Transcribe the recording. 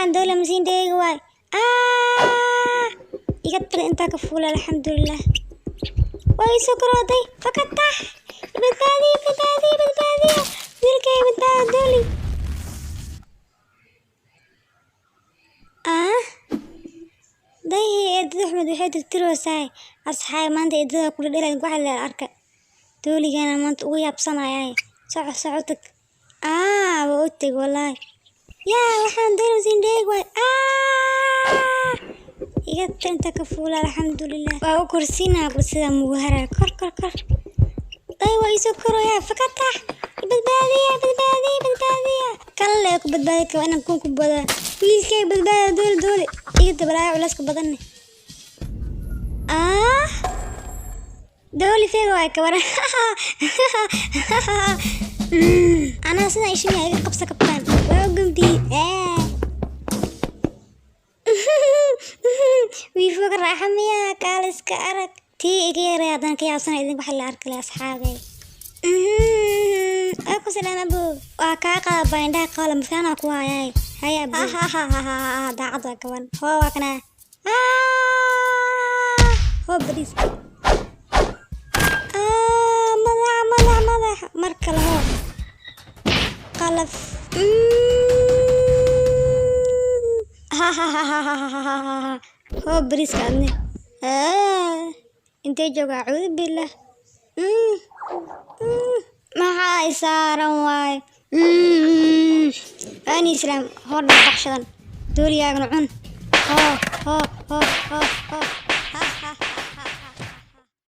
waxaan dawla masiin deegi waay iga tir intaa ka fuula alxamdulilah way soo korooday fakatax badbaadiya wiilkay badbaada dawli day eedada Axmed waxay tirtiroosaay asxaab maanta eedada kula dheelan waxa la arka dawligana maanta ugu yaabsanayay socotag waa u tag wallahi yaa waxaan dawla masiin deegi waay iga tir intaa ka fuula alxamdulilah waa u kursiinaa sida muwahara kor day way soo koraya fakatax badbaadiya kan le ku badbaadi ka inaan ku bada wiilkay badbaada dawli iga dabalay culeyska badan dawli feego ay ka waran ana sida ishii iga qabsa kabtaan waa gumdi wiifo raaxamiya kaaliska arag tii iga yaray haddana ka yaabsana idin waxa la arkay asxaabay aku salaan abu waa kaa qaaba indhaha qala mafana ku hayay hay abu daacad waa kawan waa kana badis madax marka la qalaf badis kadne intee jooga cuud billah maxaa isaaran waay ani islaam hor baxshadan dooliyaagna cun